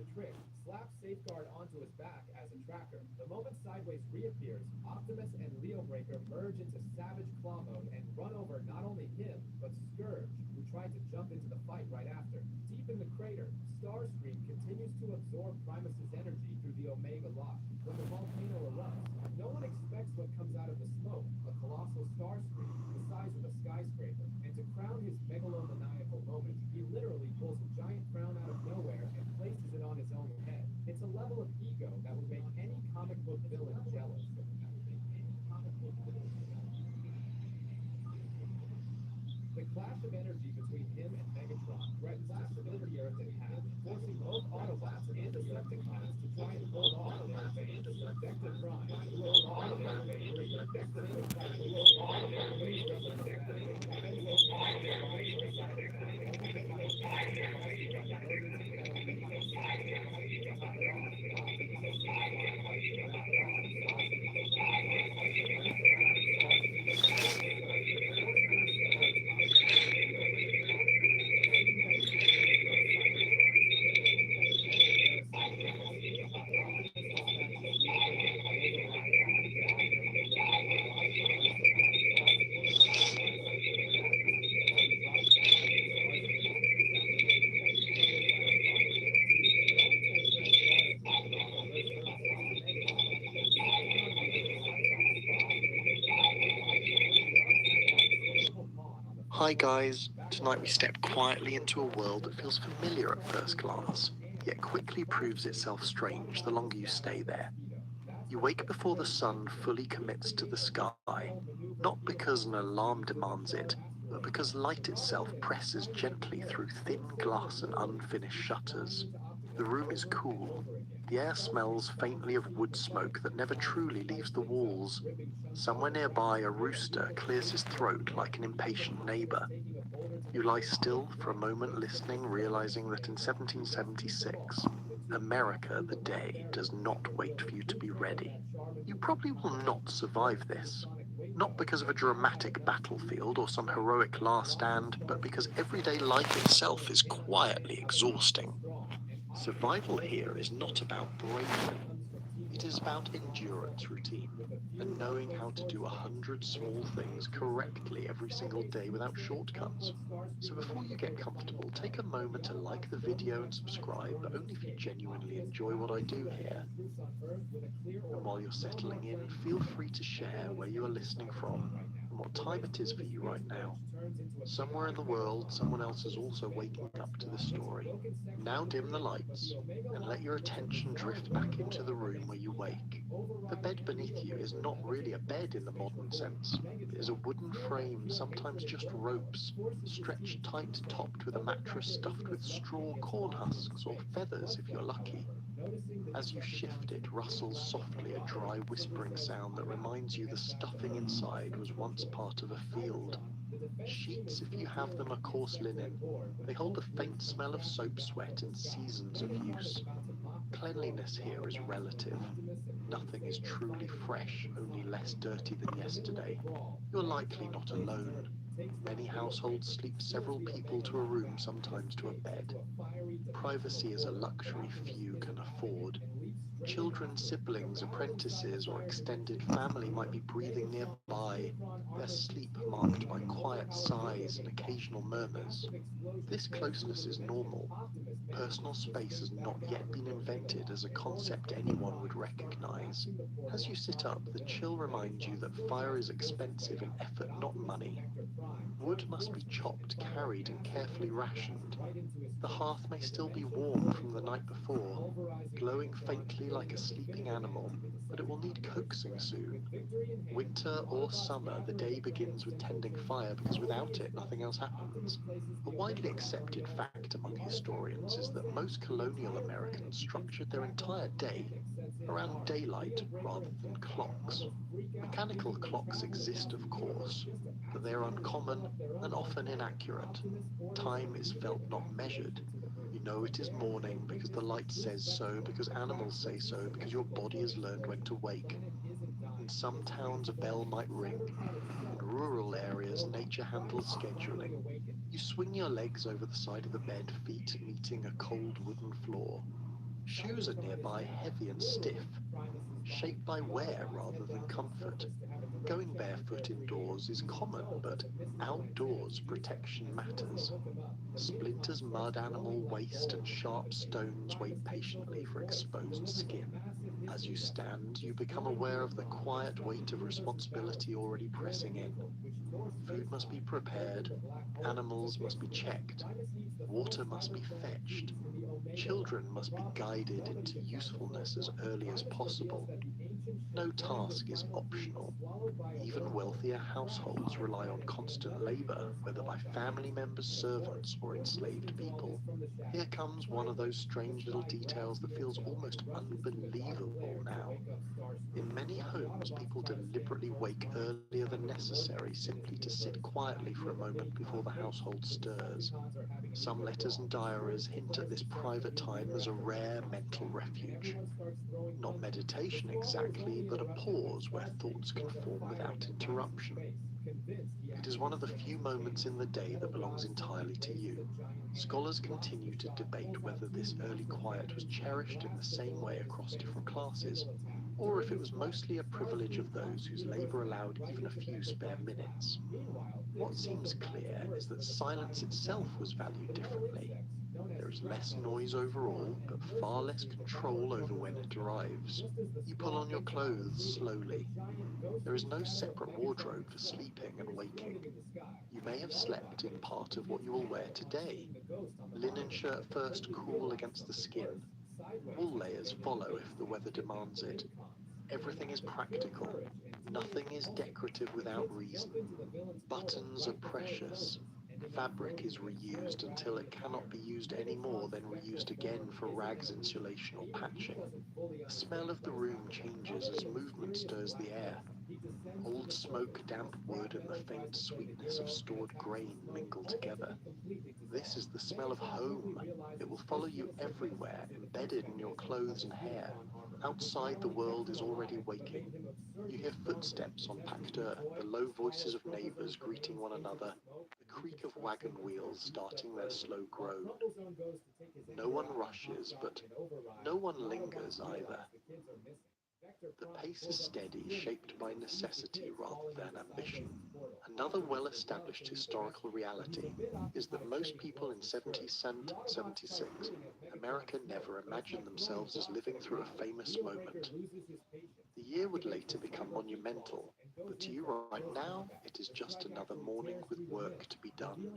The trick, slap Safeguard onto his back as a tracker. The moment Sideways reappears, Optimus and Leo Breaker merge into savage claw mode and run over not only him, but Scourge, who tried to jump into the fight right after. Deep in the crater, Starscream continues to absorb Primus's energy through the Omega Lock. When the volcano erupts, no one expects what comes out of the smoke, a colossal Starscream the size of a skyscraper. And to crown his megalomaniacal moment, he literally pulls a giant crown out of nowhere and places it on his own head. It's a level of ego that would make any comic book villain jealous. The clash of energy between him and Megatron threatens to split the Earth in half, forcing both Autobots and Decepticons to try and hold off their fate. Vector Prime, who has long been a favorite, sings tightly and waits for the back. Defends his family by Sideways, only to find himself exhausted by the emergency energy transmission. To top it off, Optimus and Safeguard fight to wrap it up, Optimus defeating Primus and Megatron Starscream in a close duel. Starscream stalls Optimus and Leo Breaker off screen, claiming that he can't defeat Cybertron safely. But the moment does Cybertron. Optimus dispatches Leo Breaker to override Primus' power, making him unstoppable. Optimus neutralizes Megatron, then drops the hammer on Starscream, decapitating him and Megatron following. It also impressed Starscream, who alerts Nemesis to Megatron. Decepticons deliver Cybertron's spy, making him invisible. The arc acts as a skillful pawn on the Hi front line. guys, tonight we step quietly into a world that feels familiar at first glance, yet quickly proves itself strange the longer you stay there. You wake before the sun fully commits to the sky, not because an alarm demands it, but because light itself presses gently through thin glass and unfinished shutters. The room is cool. The air smells faintly of wood smoke that never truly leaves the walls. Somewhere nearby, a rooster clears his throat like an impatient neighbor. You lie still for a moment listening, realizing that in 1776, America, the day, does not wait for you to be ready. You probably will not survive this. Not because of a dramatic battlefield or some heroic last stand, but because everyday life itself is quietly exhausting. Survival here is not about bravery. It is about endurance routine and knowing how to do 100 small things correctly every single day without shortcuts. So before you get comfortable, take a moment to like the video and subscribe, but only if you genuinely enjoy what I do here. And while you're settling in, feel free to share where you are listening from and what time it is for you right now. Somewhere in the world, someone else is also waking up to this story. Now dim the lights and let your attention drift back into the room where you wake. The bed beneath you is not really a bed in the modern sense. It is a wooden frame, sometimes just ropes, stretched tight, topped with a mattress stuffed with straw, corn husks, or feathers if you're lucky. As you shift it, rustles softly a dry whispering sound that reminds you the stuffing inside was once part of a field. Sheets, if you have them, are coarse linen. They hold the faint smell of soap sweat and seasons of use. Cleanliness here is relative. Nothing is truly fresh, only less dirty than yesterday. You're likely not alone. Many households sleep several people to a room, sometimes to a bed. Privacy is a luxury few can afford. Children, siblings, apprentices, or extended family might be breathing nearby, their sleep marked by quiet sighs and occasional murmurs. This closeness is normal. Personal space has not yet been invented as a concept anyone would recognize. As you sit up, the chill reminds you that fire is expensive in effort, not money. Wood must be chopped, carried, and carefully rationed. The hearth may still be warm from the night before, glowing faintly like a sleeping animal, but it will need coaxing soon. Winter or summer, the day begins with tending fire because without it, nothing else happens. A widely accepted fact among historians is that most colonial Americans structured their entire day around daylight rather than clocks. Mechanical clocks exist, of course, but they are uncommon and often inaccurate. Time is felt, not measured. You know it is morning because the light says so, because animals say so, because your body has learned when to wake. In some towns, a bell might ring. In rural areas, nature handles scheduling. You swing your legs over the side of the bed, feet meeting a cold wooden floor. Shoes are nearby heavy and stiff, shaped by wear rather than comfort. Going barefoot indoors is common, but outdoors protection matters. Splinters, mud, animal waste, and sharp stones wait patiently for exposed skin. As you stand, you become aware of the quiet weight of responsibility already pressing in. Food must be prepared, animals must be checked, water must be fetched, children must be guided into usefulness as early as possible. No task is optional. Even wealthier households rely on constant labor, whether by family members, servants, or enslaved people. Here comes one of those strange little details that feels almost unbelievable now. In many homes, people deliberately wake earlier than necessary simply to sit quietly for a moment before the household stirs. Some letters and diaries hint at this private time as a rare mental refuge. Not meditation exactly, but a pause where thoughts can form without interruption. It is one of the few moments in the day that belongs entirely to you. Scholars continue to debate whether this early quiet was cherished in the same way across different classes, or if it was mostly a privilege of those whose labor allowed even a few spare minutes. What seems clear is that silence itself was valued differently. There is less noise overall, but far less control over when it arrives. You pull on your clothes slowly. There is no separate wardrobe for sleeping and waking. You may have slept in part of what you will wear today. Linen shirt first, cool against the skin. Wool layers follow if the weather demands it. Everything is practical. Nothing is decorative without reason. Buttons are precious. Fabric is reused until it cannot be used any more than reused again for rags, insulation, or patching. The smell of the room changes as movement stirs the air. Old smoke, damp wood, and the faint sweetness of stored grain mingle together. This is the smell of home. It will follow you everywhere, embedded in your clothes and hair. Outside, the world is already waking. You hear footsteps on packed earth, the low voices of neighbors greeting one another, the creak of wagon wheels starting their slow groan. No one rushes, but no one lingers either. The pace is steady, shaped by necessity rather than ambition. Another well-established historical reality is that most people in 1776, America never imagined themselves as living through a famous moment. The year would later become monumental, but to you right now, it is just another morning with work to be done.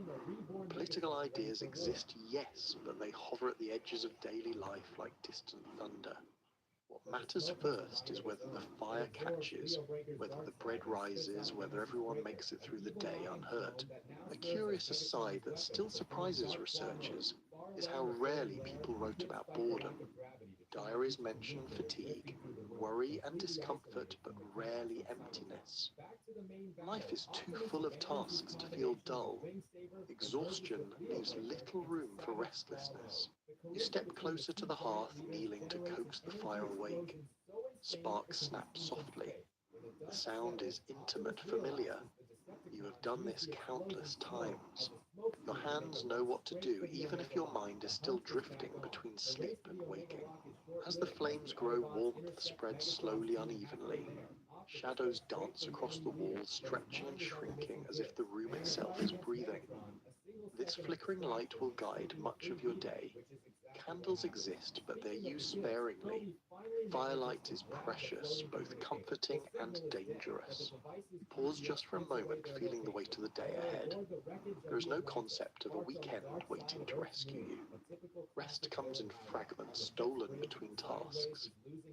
Political ideas exist, yes, but they hover at the edges of daily life like distant thunder. What matters first is whether the fire catches, whether the bread rises, whether everyone makes it through the day unhurt. A curious aside that still surprises researchers is how rarely people wrote about boredom. Diaries mention fatigue, worry and discomfort, but rarely emptiness. Life is too full of tasks to feel dull. Exhaustion leaves little room for restlessness. You step closer to the hearth, kneeling to coax the fire awake. Sparks snap softly. The sound is intimate, familiar. You have done this countless times. Your hands know what to do, even if your mind is still drifting between sleep and waking. As the flames grow, warmth spreads slowly, unevenly. Shadows dance across the walls, stretching and shrinking as if the room itself is breathing. This flickering light will guide much of your day. Candles exist, but they're used sparingly. Firelight is precious, both comforting and dangerous. Pause just for a moment, feeling the weight of the day ahead. There is no concept of a weekend waiting to rescue you. Rest comes in fragments stolen between tasks.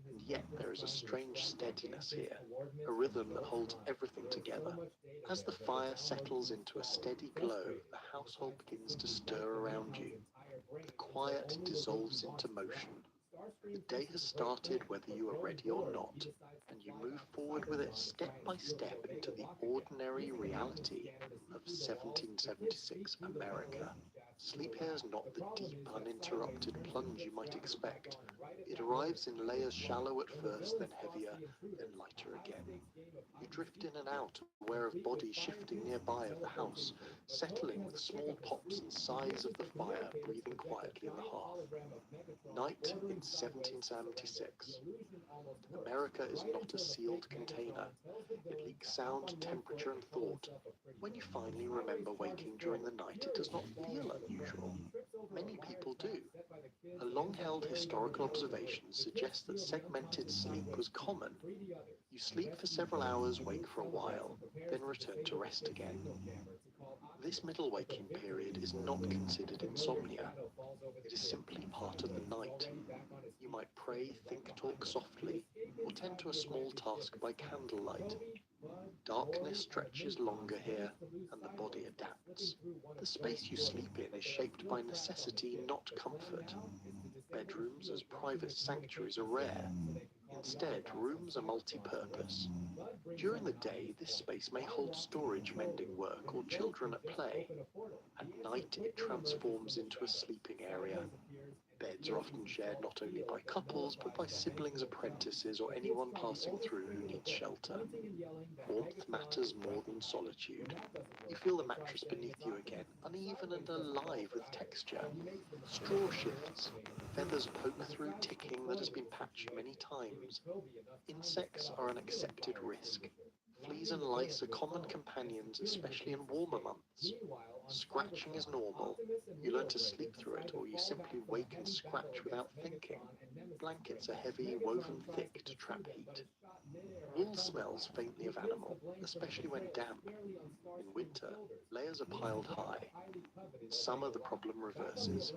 And yet there is a strange steadiness here, a rhythm that holds everything together. As the fire settles into a steady glow, the household begins to stir around you. The quiet dissolves into motion. The day has started whether you are ready or not, and you move forward with it step by step into the ordinary reality of 1776 America. Sleep here is not the deep, uninterrupted plunge you might expect. It arrives in layers shallow at first, then heavier, then lighter again. You drift in and out, aware of bodies shifting nearby of the house, settling with small pops and sighs of the fire, breathing quietly in the hearth. Night in 1776. America is not a sealed container. It leaks sound, temperature, and thought. When you finally remember waking during the night, it does not feel unusual. Many people do. A long-held historical observation suggests that segmented sleep was common. You sleep for several hours, wake for a while, then return to rest again. This middle waking period is not considered insomnia. It is simply part of the night. You might pray, think, talk softly, or tend to a small task by candlelight. Darkness stretches longer here, and the body adapts. The space you sleep in is shaped by necessity, not comfort. Bedrooms as private sanctuaries are rare. Instead, rooms are multi-purpose. During the day, this space may hold storage, mending work, or children at play. At night, it transforms into a sleeping area. Beds are often shared not only by couples, but by siblings, apprentices, or anyone passing through who needs shelter. Warmth matters more than solitude. You feel the mattress beneath you again, uneven and alive with texture. Straw shifts. Feathers poke through ticking that has been patched many times. Insects are an accepted risk. Fleas and lice are common companions, especially in warmer months. Scratching is normal. You learn to sleep through it, or you simply wake and scratch without thinking. Blankets are heavy, woven thick to trap heat. Wool smells faintly of animal, especially when damp. In winter, layers are piled high. In summer, the problem reverses.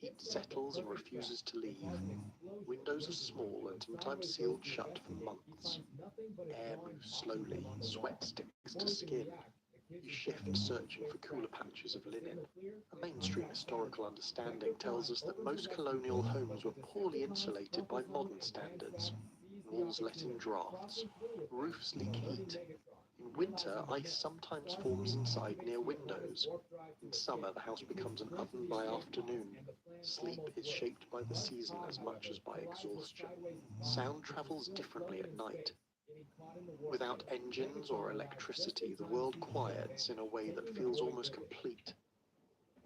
Heat settles and refuses to leave. Windows are small and sometimes sealed shut for months. Air moves slowly, sweat sticks to skin. You shift, searching for cooler patches of linen. A mainstream historical understanding tells us that most colonial homes were poorly insulated by modern standards. Walls let in drafts. Roofs leak heat. In winter, ice sometimes forms inside near windows. In summer, the house becomes an oven by afternoon. Sleep is shaped by the season as much as by exhaustion. Sound travels differently at night. Without engines or electricity, the world quiets in a way that feels almost complete.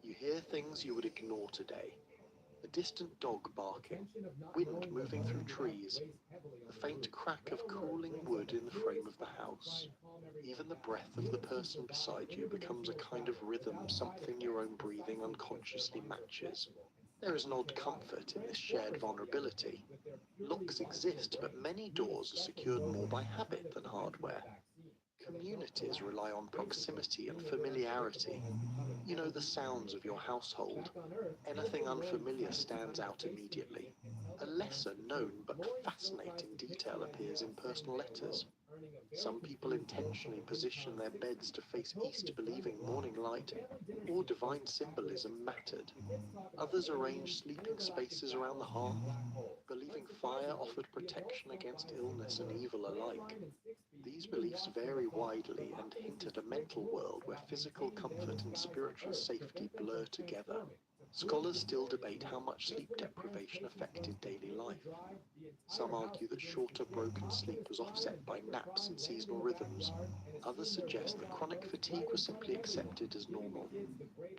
You hear things you would ignore today. A distant dog barking, wind moving through trees, the faint crack of cooling wood in the frame of the house. Even the breath of the person beside you becomes a kind of rhythm, something your own breathing unconsciously matches. There is an odd comfort in this shared vulnerability. Locks exist, but many doors are secured more by habit than hardware. Communities rely on proximity and familiarity. You know the sounds of your household. Anything unfamiliar stands out immediately. A lesser known but fascinating detail appears in personal letters. Some people intentionally position their beds to face east, believing morning light or divine symbolism mattered. Others arrange sleeping spaces around the hearth, believing fire offered protection against illness and evil alike. These beliefs vary widely and hint at a mental world where physical comfort and spiritual safety blur together. Scholars still debate how much sleep deprivation affected daily life. Some argue that shorter broken sleep was offset by naps and seasonal rhythms. Others suggest that chronic fatigue was simply accepted as normal.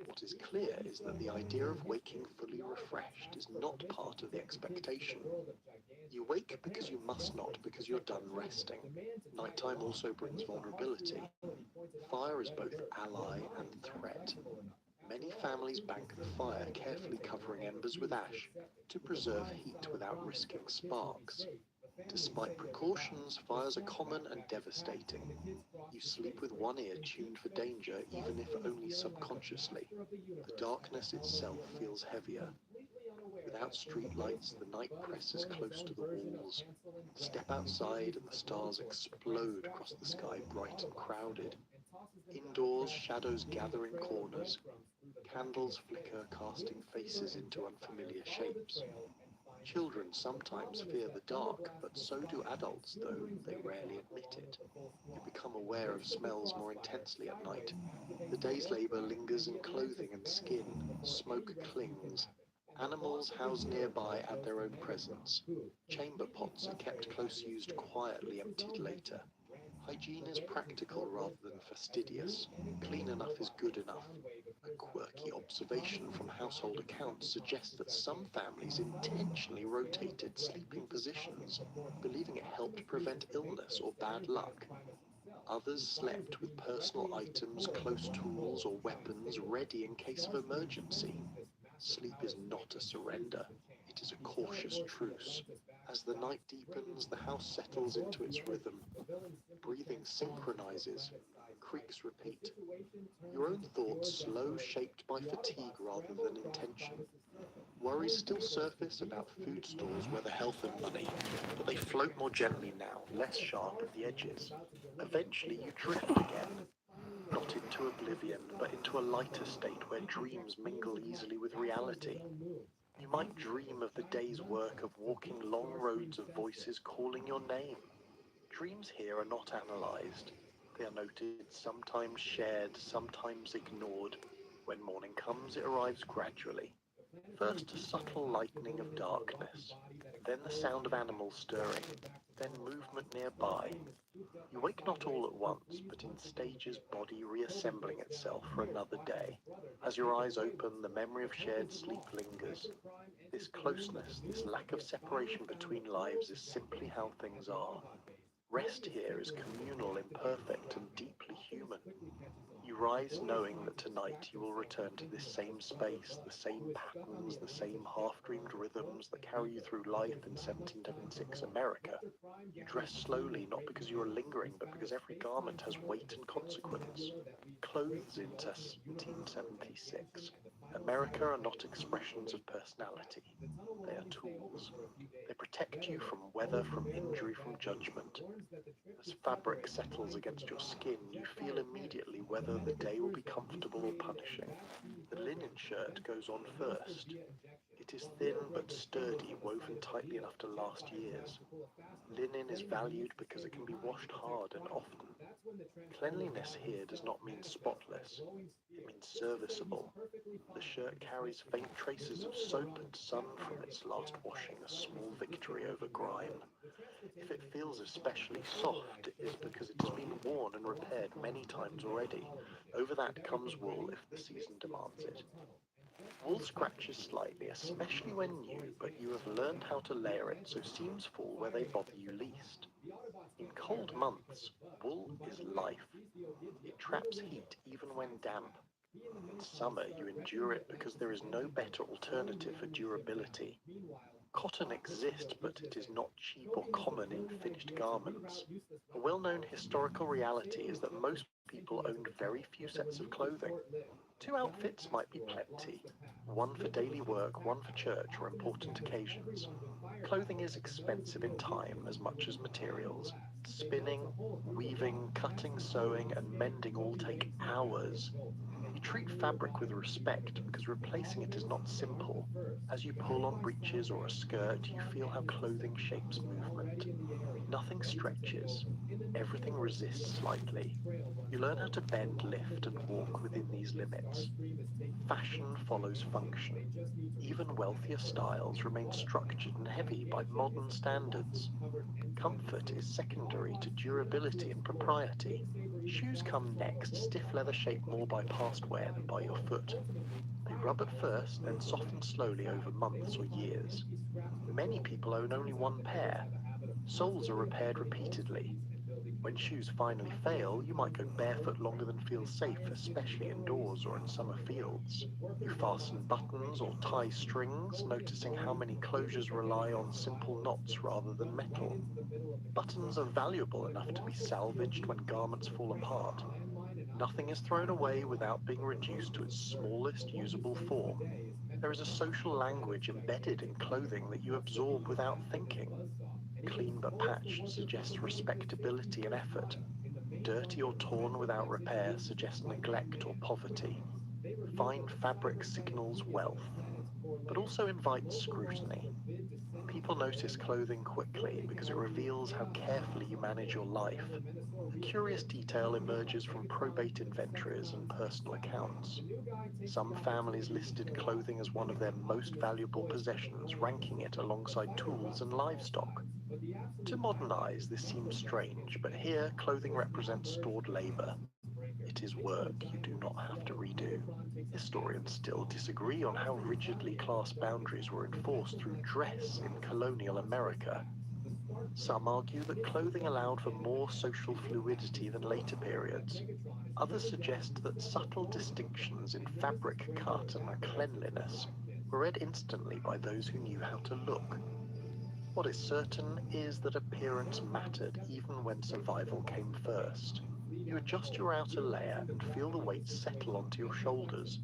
What is clear is that the idea of waking fully refreshed is not part of the expectation. You wake because you must not, because you're done resting. Nighttime also brings vulnerability. Fire is both ally and threat. Many families bank the fire, carefully covering embers with ash to preserve heat without risking sparks. Despite precautions, fires are common and devastating. You sleep with one ear tuned for danger, even if only subconsciously. The darkness itself feels heavier. Without streetlights, the night presses close to the walls. Step outside and the stars explode across the sky, bright and crowded. Indoors, shadows gather in corners. Candles flicker, casting faces into unfamiliar shapes. Children sometimes fear the dark, but so do adults, though they rarely admit it. You become aware of smells more intensely at night. The day's labor lingers in clothing and skin. Smoke clings. Animals housed nearby add their own presence. Chamber pots are kept close used quietly, emptied later. Hygiene is practical rather than fastidious. Clean enough is good enough. A quirky observation from household accounts suggests that some families intentionally rotated sleeping positions, believing it helped prevent illness or bad luck. Others slept with personal items, close tools, or weapons ready in case of emergency. Sleep is not a surrender, it is a cautious truce. As the night deepens, the house settles into its rhythm. Breathing synchronizes, creaks repeat. Your own thoughts slow, shaped by fatigue rather than intention. Worries still surface about food stores, weather, health and money, but they float more gently now, less sharp at the edges. Eventually you drift again, not into oblivion, but into a lighter state where dreams mingle easily with reality. You might dream of the day's work of walking long roads of voices calling your name. Dreams here are not analysed. They are noted, sometimes shared, sometimes ignored. When morning comes, it arrives gradually. First a subtle lightening of darkness, then the sound of animals stirring, then movement nearby. You wake not all at once, but in stages, body reassembling itself for another day. As your eyes open, the memory of shared sleep lingers. This closeness, this lack of separation between lives is simply how things are. Rest here is communal, imperfect, and deeply human. You rise knowing that tonight you will return to this same space, the same patterns, the same half-dreamed rhythms that carry you through life in 1776 America. You dress slowly, not because you are lingering, but because every garment has weight and consequence. Clothes in 1776. America are not expressions of personality. They are tools. They protect you from weather, from injury, from judgment. As fabric settles against your skin, you feel immediately whether the day will be comfortable or punishing. The linen shirt goes on first. It is thin but sturdy, woven tightly enough to last years. Linen is valued because it can be washed hard and often. Cleanliness here does not mean spotless, it means serviceable. The shirt carries faint traces of soap and sun from its last washing, a small victory over grime. If it feels especially soft, it is because it has been worn and repaired many times already. Over that comes wool if the season demands it. Wool scratches slightly, especially when new, but you have learned how to layer it so seams fall where they bother you least. In cold months, wool is life. It traps heat even when damp. In summer, you endure it because there is no better alternative for durability. Cotton exists, but it is not cheap or common in finished garments. A well-known historical reality is that most people owned very few sets of clothing. 2 outfits might be plenty, one for daily work, one for church or important occasions. Clothing is expensive in time as much as materials. Spinning, weaving, cutting, sewing, and mending all take hours. You treat fabric with respect because replacing it is not simple. As you pull on breeches or a skirt, you feel how clothing shapes movement. Nothing stretches. Everything resists slightly. You learn how to bend, lift, and walk within these limits. Fashion follows function. Even wealthier styles remain structured and heavy by modern standards. Comfort is secondary to durability and propriety. Shoes come next, stiff leather shaped more by past wear than by your foot. They rub at first, then soften slowly over months or years. Many people own only one pair. Soles are repaired repeatedly. When shoes finally fail, you might go barefoot longer than feels safe, especially indoors or in summer fields. You fasten buttons or tie strings, noticing how many closures rely on simple knots rather than metal. Buttons are valuable enough to be salvaged when garments fall apart. Nothing is thrown away without being reduced to its smallest usable form. There is a social language embedded in clothing that you absorb without thinking. Clean but patched suggests respectability and effort. Dirty or torn without repair suggests neglect or poverty. Fine fabric signals wealth, but also invites scrutiny. People notice clothing quickly because it reveals how carefully you manage your life. A curious detail emerges from probate inventories and personal accounts. Some families listed clothing as one of their most valuable possessions, ranking it alongside tools and livestock. To modern eyes, this seems strange, but here clothing represents stored labor. It is work you do not have to redo. Historians still disagree on how rigidly class boundaries were enforced through dress in colonial America. Some argue that clothing allowed for more social fluidity than later periods. Others suggest that subtle distinctions in fabric cut and cleanliness were read instantly by those who knew how to look. What is certain is that appearance mattered even when survival came first. You adjust your outer layer and feel the weight settle onto your shoulders.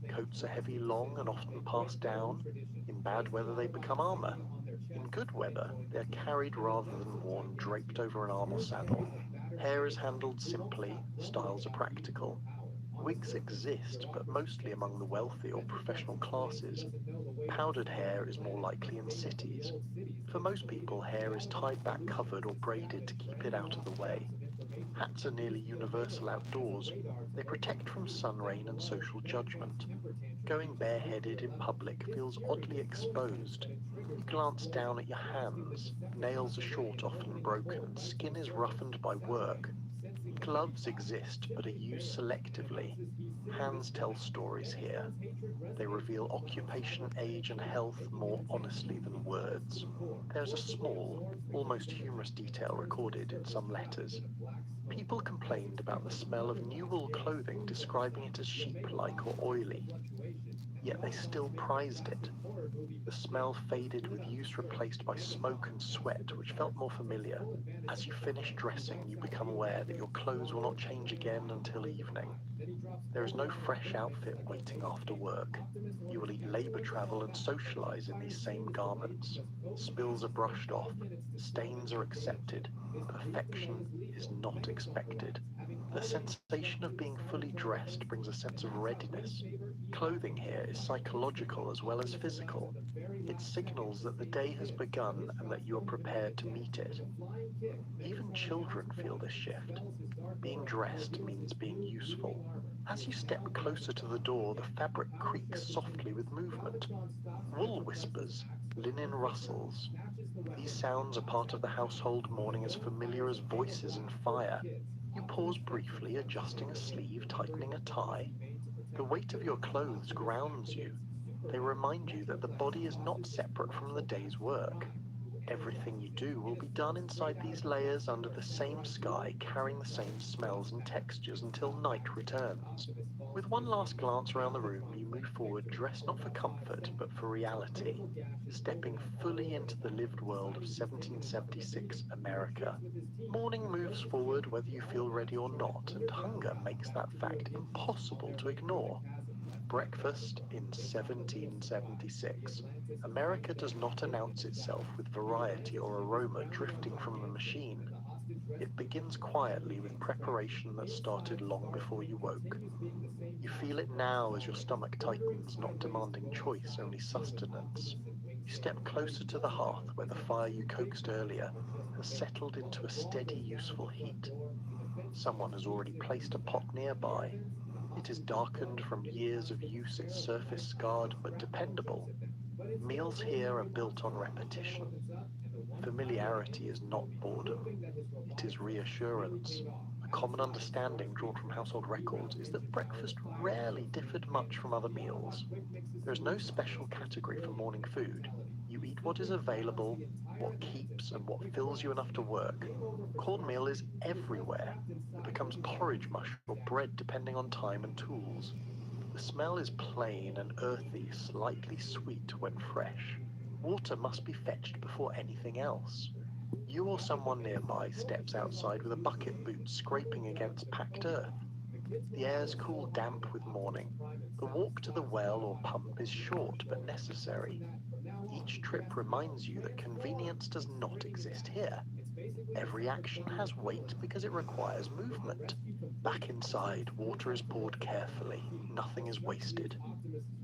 Coats are heavy, long, and often passed down. In bad weather, they become armor. In good weather, they are carried rather than worn draped over an arm or saddle. Hair is handled simply, styles are practical. Wigs exist, but mostly among the wealthy or professional classes. Powdered hair is more likely in cities. For most people, hair is tied back, covered, or braided to keep it out of the way. Hats are nearly universal outdoors. They protect from sun, rain, and social judgment. Going bareheaded in public feels oddly exposed. You glance down at your hands. Nails are short, often broken. Skin is roughened by work. Gloves exist, but are used selectively. Hands tell stories here. They reveal occupation, age, and health more honestly than words. There's a small, almost humorous detail recorded in some letters. People complained about the smell of new wool clothing, describing it as sheep-like or oily. Yet they still prized it. The smell faded with use, replaced by smoke and sweat, which felt more familiar. As you finish dressing, you become aware that your clothes will not change again until evening. There is no fresh outfit waiting after work. You will eat labor, travel, and socialize in these same garments. Spills are brushed off. Stains are accepted. Perfection is not expected. The sensation of being fully dressed brings a sense of readiness. Clothing here is psychological as well as physical. It signals that the day has begun and that you are prepared to meet it. Even children feel this shift. Being dressed means being useful. As you step closer to the door, the fabric creaks softly with movement. Wool whispers, linen rustles. These sounds are part of the household morning, as familiar as voices and fire. You pause briefly, adjusting a sleeve, tightening a tie. The weight of your clothes grounds you. They remind you that the body is not separate from the day's work. Everything you do will be done inside these layers under the same sky, carrying the same smells and textures until night returns. With one last glance around the room, you move forward, dressed not for comfort, but for reality, stepping fully into the lived world of 1776 America. Morning moves forward whether you feel ready or not, and hunger makes that fact impossible to ignore. Breakfast in 1776. America does not announce itself with variety or aroma drifting from the machine. It begins quietly with preparation that started long before you woke. You feel it now as your stomach tightens, not demanding choice, only sustenance. You step closer to the hearth where the fire you coaxed earlier has settled into a steady, useful heat. Someone has already placed a pot nearby. It is darkened from years of use, its surface scarred but dependable. Meals here are built on repetition. Familiarity is not boredom, it is reassurance. A common understanding drawn from household records is that breakfast rarely differed much from other meals. There is no special category for morning food. You eat what is available, what keeps, and what fills you enough to work. Cornmeal is everywhere. It becomes porridge mush or bread depending on time and tools. The smell is plain and earthy, slightly sweet when fresh. Water must be fetched before anything else. You or someone nearby steps outside with a bucket boot scraping against packed earth. The air's cool damp with morning. The walk to the well or pump is short but necessary. Each trip reminds you that convenience does not exist here. Every action has weight because it requires movement. Back inside, water is poured carefully. Nothing is wasted.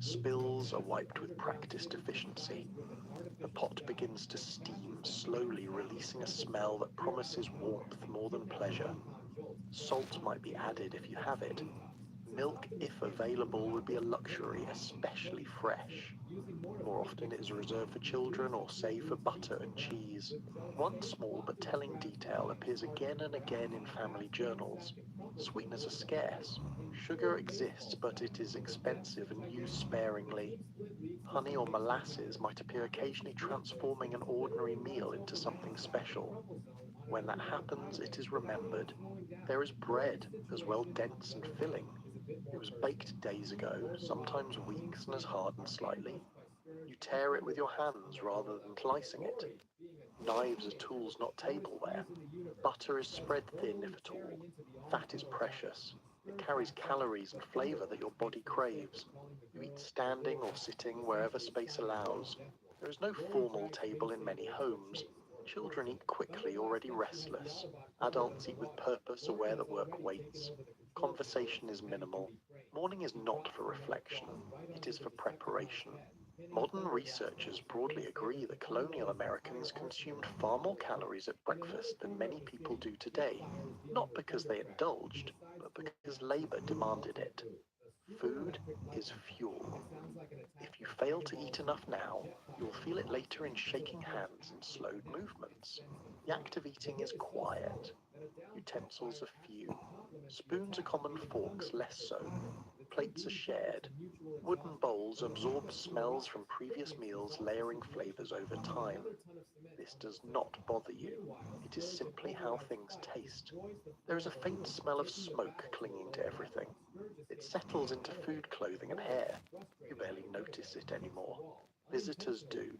Spills are wiped with practiced efficiency. The pot begins to steam, slowly releasing a smell that promises warmth more than pleasure. Salt might be added if you have it. Milk, if available, would be a luxury, especially fresh. More often it is reserved for children or saved for butter and cheese. One small but telling detail appears again and again in family journals. Sweeteners are scarce. Sugar exists, but it is expensive and used sparingly. Honey or molasses might appear occasionally, transforming an ordinary meal into something special. When that happens, it is remembered. There is bread, as well dense and filling. It was baked days ago, sometimes weeks, and has hardened slightly. You tear it with your hands rather than slicing it. Knives are tools, not tableware. Butter is spread thin, if at all. Fat is precious. It carries calories and flavor that your body craves. You eat standing or sitting wherever space allows. There is no formal table in many homes. Children eat quickly, already restless. Adults eat with purpose, aware that work waits. Conversation is minimal. Morning is not for reflection. It is for preparation. Modern researchers broadly agree that colonial Americans consumed far more calories at breakfast than many people do today, not because they indulged, but because labor demanded it. Food is fuel. If you fail to eat enough now, you will feel it later in shaking hands and slowed movements. The act of eating is quiet. Utensils are few. Spoons are common, forks less so. Plates are shared. Wooden bowls absorb smells from previous meals, layering flavors over time. This does not bother you. It is simply how things taste. There is a faint smell of smoke clinging to everything. It settles into food, clothing, and hair. You barely notice it anymore. Visitors do.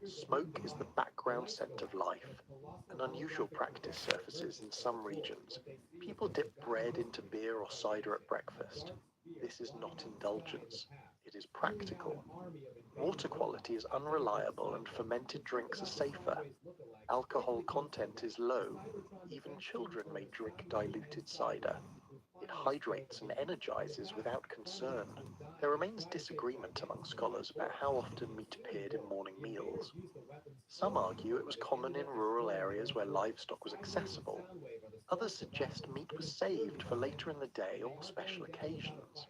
Smoke is the background scent of life. An unusual practice surfaces in some regions. People dip bread into beer or cider at breakfast. This is not indulgence. It is practical. Water quality is unreliable and fermented drinks are safer. Alcohol content is low. Even children may drink diluted cider. It hydrates and energizes without concern. There remains disagreement among scholars about how often meat appeared in morning meals. Some argue it was common in rural areas where livestock was accessible. Others suggest meat was saved for later in the day or special occasions.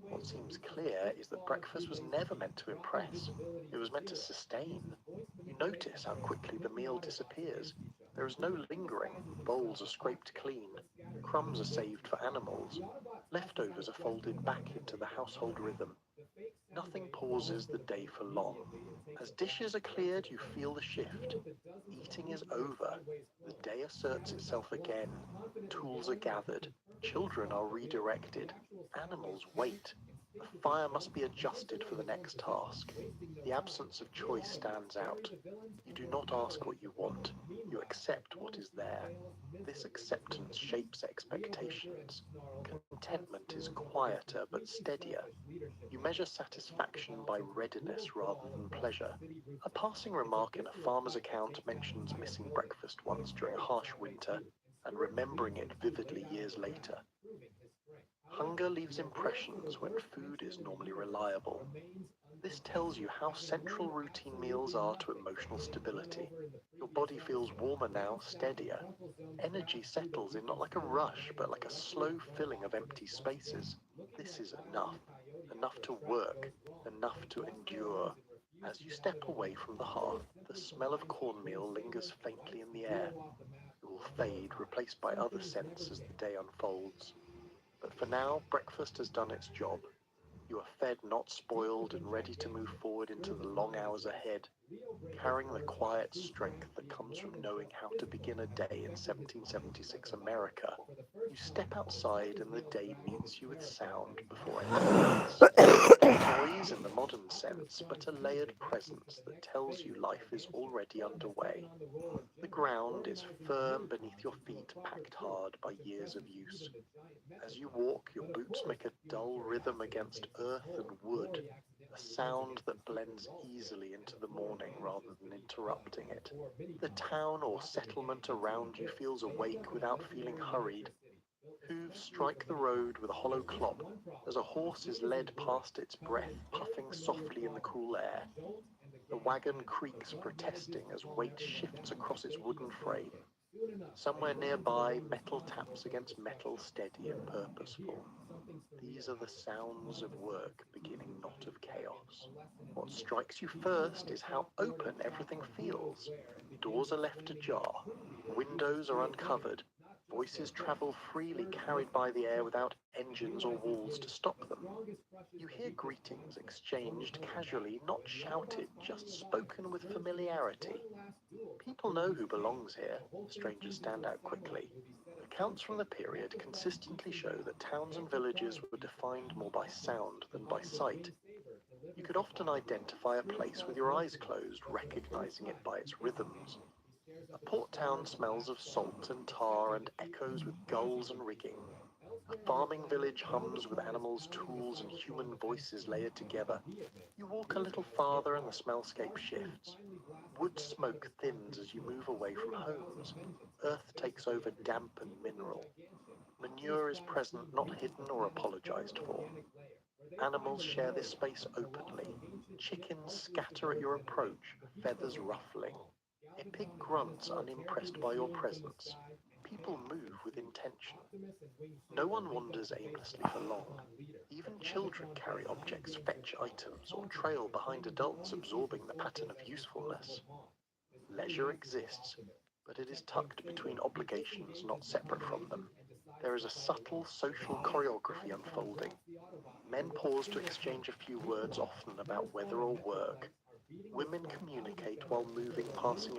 What seems clear is that breakfast was never meant to impress. It was meant to sustain. You notice how quickly the meal disappears. There is no lingering. Bowls are scraped clean. Crumbs are saved for animals. Leftovers are folded back into the household rhythm. Nothing pauses the day for long. As dishes are cleared, you feel the shift. Eating is over. The day asserts itself again. Tools are gathered. Children are redirected. Animals wait. The fire must be adjusted for the next task. The absence of choice stands out. You do not ask what you want. You accept what is there. This acceptance shapes expectations. Contentment is quieter but steadier. You measure satisfaction by readiness rather than pleasure. A passing remark in a farmer's account mentions missing breakfast once during a harsh winter and remembering it vividly years later. Hunger leaves impressions when food is normally reliable. This tells you how central routine meals are to emotional stability. Your body feels warmer now, steadier. Energy settles in not like a rush, but like a slow filling of empty spaces. This is enough. Enough to work. Enough to endure. As you step away from the hearth, the smell of cornmeal lingers faintly in the air. It will fade, replaced by other scents as the day unfolds. But for now, breakfast has done its job. You are fed, not spoiled, and ready to move forward into the long hours ahead, carrying the quiet strength that comes from knowing how to begin a day in 1776 America. You step outside and the day meets you with sound before anything else. Not noise in the modern sense, but a layered presence that tells you life is already underway. The ground is firm beneath your feet, packed hard by years of use. As you walk, your boots make a dull rhythm against earth and wood, a sound that blends easily into the morning rather than interrupting it. The town or settlement around you feels awake without feeling hurried. Hooves strike the road with a hollow clop as a horse is led past its breath, puffing softly in the cool air. The wagon creaks protesting as weight shifts across its wooden frame. Somewhere nearby, metal taps against metal, steady and purposeful. These are the sounds of work beginning, not of chaos. What strikes you first is how open everything feels. Doors are left ajar, windows are uncovered, voices travel freely, carried by the air without engines or walls to stop them. You hear greetings exchanged casually, not shouted, just spoken with familiarity. People know who belongs here. Strangers stand out quickly. Accounts from the period consistently show that towns and villages were defined more by sound than by sight. You could often identify a place with your eyes closed, recognizing it by its rhythms. A port town smells of salt and tar and echoes with gulls and rigging. A farming village hums with animals, tools, and human voices layered together. You walk a little farther and the smellscape shifts. Wood smoke thins as you move away from homes. Earth takes over damp and mineral. Manure is present, not hidden or apologized for. Animals share this space openly. Chickens scatter at your approach, feathers ruffling. A pig grunts, unimpressed by your presence. People move with intention. No one wanders aimlessly for long. Even children carry objects, fetch items, or trail behind adults, absorbing the pattern of usefulness. Leisure exists, but it is tucked between obligations, not separate from them. There is a subtle social choreography unfolding. Men pause to exchange a few words, often about weather or work. Women communicate while moving, passing